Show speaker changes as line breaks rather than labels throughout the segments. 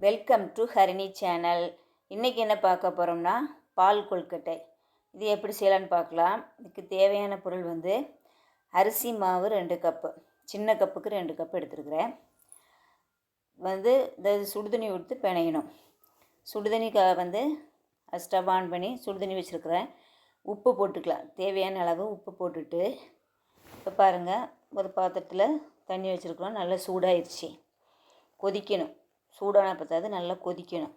Welcome to Harini channel. இன்றைக்கி என்ன பார்க்க போகிறோம்னா பால் கொழுக்கட்டை. இது எப்படி செய்யலான்னு பார்க்கலாம். இதுக்கு தேவையான பொருள் அரிசி மாவு 2 கப்பு, சின்ன கப்புக்கு 2 கப்பு எடுத்துருக்கிறேன். இந்த சுடுதண்ணி ஊற்றி பிணையணும். சுடுதண்ணி ஸ்டவ் ஆன் பண்ணி சுடுதண்ணி வச்சுருக்கிறேன். உப்பு போட்டுக்கலாம், தேவையான அளவு உப்பு போட்டுட்டு இப்போ பாருங்கள், ஒரு பாத்திரத்தில் தண்ணி வச்சுருக்கிறோம். நல்லா சூடாயிடுச்சு, கொதிக்கணும். சூடான பற்றாது, நல்லா கொதிக்கணும்.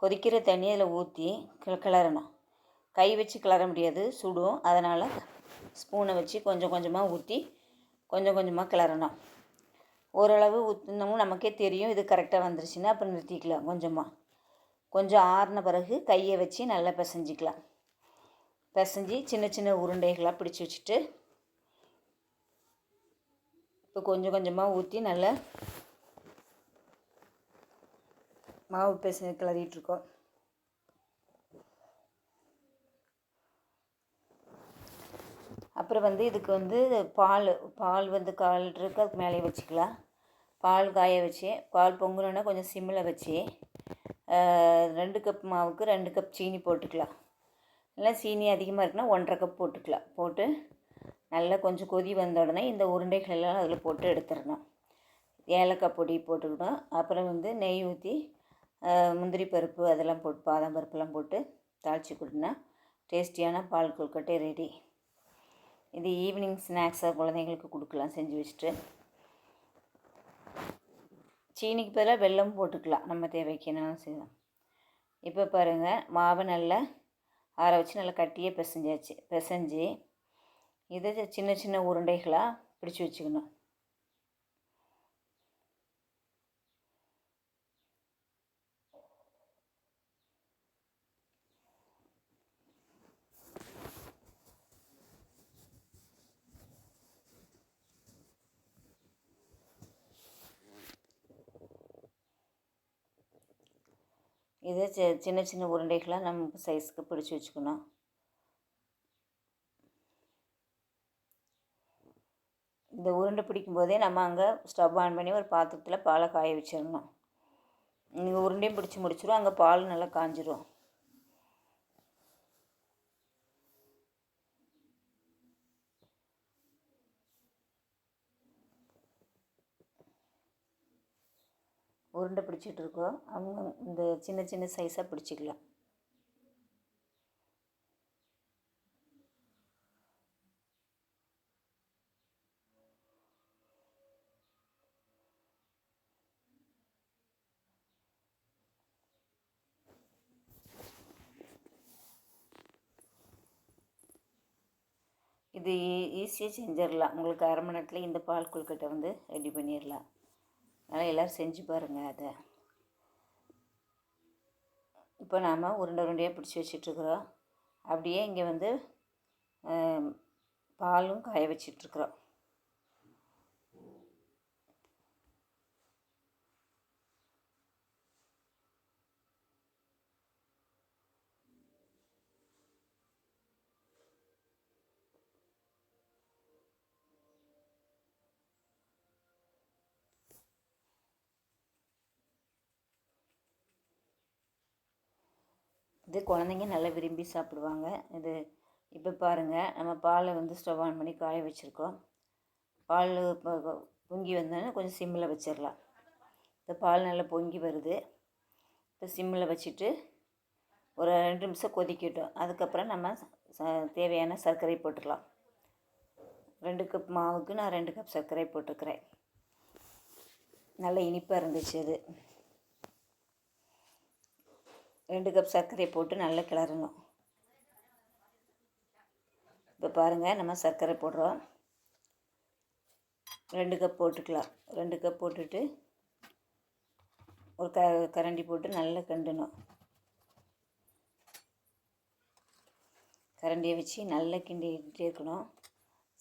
கொதிக்கிற தண்ணி அதில் ஊற்றி கிளறணும். கை வச்சு கிளற முடியாது, சுடும். அதனால் ஸ்பூனை வச்சு கொஞ்சம் கொஞ்சமாக ஊற்றி கொஞ்சம் கொஞ்சமாக கிளறணும். ஓரளவு ஊற்றினோம்னா நமக்கே தெரியும் இது கரெக்டாக வந்துருச்சுன்னா அப்புறம் நிறுத்திக்கலாம். கொஞ்சம் ஆறின பிறகு கையை வச்சு நல்லா பிசைஞ்சிக்கலாம். பிசைஞ்சி சின்ன சின்ன உருண்டைகளாக பிடிச்சி வச்சுட்டு இப்போ கொஞ்சம் கொஞ்சமாக ஊற்றி நல்லா மாவு பிசைஞ்சு கிளறிட்டுருக்கோம். அப்புறம் இதுக்கு பால் 1/4 லிட்டருக்கு அதுக்கு மேலே வச்சுக்கலாம். பால் காய வச்சு பால் பொங்கணுன்னா கொஞ்சம் சிம்மில் வச்சு 2 கப் மாவுக்கு 2 கப் சீனி போட்டுக்கலாம். இல்லை சீனி அதிகமாக இருக்குன்னா 1/2 கப் போட்டுக்கலாம். போட்டு நல்லா கொஞ்சம் கொதி வந்த உடனே இந்த உருண்டைகள் எல்லாம் அதில் போட்டு எடுத்துடணும். ஏலக்காய் பொடி போட்டுக்கணும். அப்புறம் நெய் ஊற்றி முந்திரி பருப்பு அதெல்லாம் போட்டு பாதாம் பருப்புலாம் போட்டு தாளித்து கொடுத்தோன்னா டேஸ்டியான பால் கொழுக்கட்டை ரெடி. இது ஈவினிங் ஸ்நாக்ஸாக குழந்தைங்களுக்கு கொடுக்கலாம் செஞ்சு வச்சுட்டு. சீனிக்கு பதிலாக வெல்லம் போட்டுக்கலாம், நம்ம தேவைக்கு என்னென்னு செய்யலாம். இப்போ பாருங்கள், மாவை நல்லா ஆற வச்சு நல்லா கட்டியே பிசைஞ்சு இதை சின்ன சின்ன உருண்டைகளாக பிடிச்சி வச்சுக்கணும். இதை சின்ன சின்ன உருண்டைகளாக நம்ம சைஸுக்கு பிடிச்சி வச்சுக்கணும். இந்த உருண்டை பிடிக்கும்போதே நம்ம அங்கே ஸ்டவ் ஆன் பண்ணி ஒரு பாத்திரத்தில் பாலை காய வச்சிடணும். இங்கே உருண்டையும் பிடிச்சி முடிச்சிடும், அங்கே பால் நல்லா காஞ்சிரும். உருண்டை பிடிச்சிட்டு இருக்கோம். அவங்க இந்த சின்ன சின்ன சைஸாக பிடிச்சிக்கலாம். இது ஈஸியாக செஞ்சிடலாம். உங்களுக்கு 1/2 மணி நேரத்தில் இந்த பால் கொழுக்கட்டை ரெடி பண்ணிடலாம். அதனால் எல்லோரும் செஞ்சு பாருங்கள். அதை இப்போ நாம் உருண்டையாக பிடிச்சி வச்சிட்ருக்குறோம். அப்படியே இங்கே பாலும் காய வச்சிட்ருக்குறோம். இது குழந்தைங்க நல்லா விரும்பி சாப்பிடுவாங்க. இது இப்போ பாருங்கள், நம்ம பாலை ஸ்டவ் ஆன் பண்ணி காய வச்சுருக்கோம். பால் பொங்கி வந்தோன்னா கொஞ்சம் சிம்மில் வச்சிடலாம். இந்த பால் நல்லா பொங்கி வருது. இப்போ சிம்மில் வச்சுட்டு ஒரு 2 நிமிஷம் கொதிக்கட்டும். அதுக்கப்புறம் நம்ம தேவையான சர்க்கரை போட்டுக்கலாம். 2 கப் மாவுக்கு நான் 2 கப் சர்க்கரை போட்டுக்கிறேன். நல்ல இனிப்பாக இருந்துச்சு. அது 2 கப் சர்க்கரை போட்டு நல்லா கிளறணும். இப்போ பாருங்கள், நம்ம சர்க்கரை போடுறோம். 2 கப் போட்டுக்கலாம். 2 கப் போட்டுட்டு ஒரு கரண்டி போட்டு நல்லா கிண்டணும். கரண்டியை வச்சு நல்லா கிண்டிகிட்டே இருக்கணும்.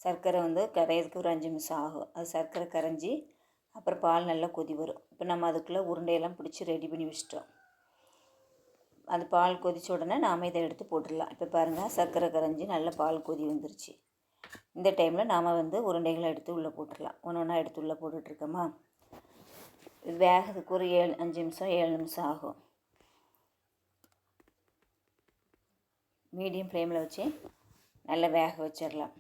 சர்க்கரை கரையிறதுக்கு ஒரு 5 நிமிஷம் ஆகும். அது சர்க்கரை கரைஞ்சி அப்புறம் பால் நல்லா கொதி வரும். இப்போ நம்ம அதுக்குள்ளே உருண்டையெல்லாம் பிடிச்சி ரெடி பண்ணி வச்சிட்டோம். அது பால் கொதித்த உடனே நாம் இதை எடுத்து போட்டுடலாம். இப்போ பாருங்கள், சர்க்கரை கரைஞ்சி நல்ல பால் கொதி வந்துருச்சு. இந்த டைமில் நாம் உருண்டைகளை எடுத்து உள்ளே போட்டுடலாம். ஒன்று ஒன்றா எடுத்து உள்ளே போட்டுட்ருக்கோமா. இது வேகிறதுக்கு ஒரு 5 நிமிஷம் 7 நிமிஷம் ஆகும். மீடியம் ஃப்ளேமில் வச்சு நல்லா வேக வச்சிடலாம்.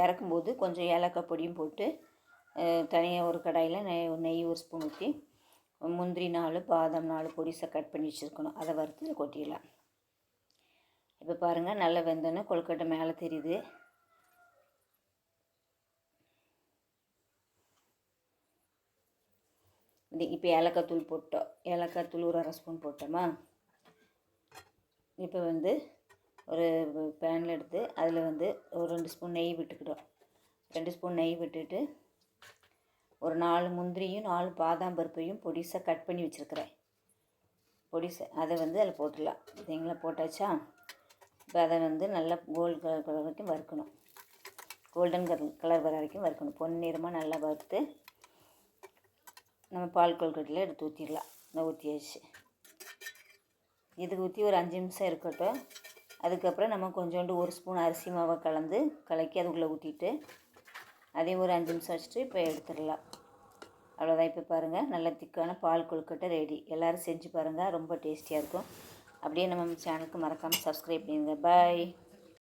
இறக்கும்போது கொஞ்சம் ஏலக்காய் பொடியும் போட்டு தனியாக ஒரு கடாயில் நெய் ஒரு ஸ்பூன் ஊற்றி முந்திரி 4 பாதாம் 4 பொடிசாக கட் பண்ணி வச்சுருக்கணும், அதை வறுத்து கொட்டிடலாம். இப்போ பாருங்கள் நல்லா வெந்தோன்னே கொழுக்கட்டை மேலே தெரியுது. இப்போ ஏலக்காய் தூள் போட்டோம், ஏலக்காய் தூள் ஒரு 1/2 ஸ்பூன் போட்டோமா. இப்போ ஒரு பேனில் எடுத்து அதில் ஒரு 2 ஸ்பூன் நெய் விட்டுக்கிட்டோம். 2 ஸ்பூன் நெய் விட்டுட்டு ஒரு 4 முந்திரியும் 4 பாதாம் பருப்பையும் பொடிசாக கட் பண்ணி வச்சுருக்கிறேன். அதை அதில் போட்டுடலாம். சரிங்களா, போட்டாச்சா. இப்போ அதை நல்லா கோல்டன் கலர் வரைக்கும் வறுக்கணும். கோல்டன் கலர் வர வரைக்கும் வறுக்கணும். பொன்னிறமாக நல்லா வறுத்து நம்ம பால் கொழுக்கட்டையில் எடுத்து ஊற்றிடலாம். ஊற்றியாச்சு. இதுக்கு ஊற்றி ஒரு 5 நிமிஷம் இருக்கட்டும். அதுக்கப்புறம் நம்ம கொஞ்சோண்டு 1 ஸ்பூன் அரிசி மாவை கலக்கி அதுக்குள்ளே ஊற்றிட்டு அதையும் ஒரு 5 நிமிஷம் வச்சுட்டு இப்போ எடுத்துடலாம். அவ்வளோதான். இப்போ பாருங்கள் நல்ல திக்கான பால் கொழுக்கட்டை ரெடி. எல்லோரும் செஞ்சு பாருங்கள், ரொம்ப டேஸ்டியாக இருக்கும். அப்படியே நம்ம சேனலுக்கு மறக்காமல் சப்ஸ்கிரைப் பண்ணுங்கள். பாய்.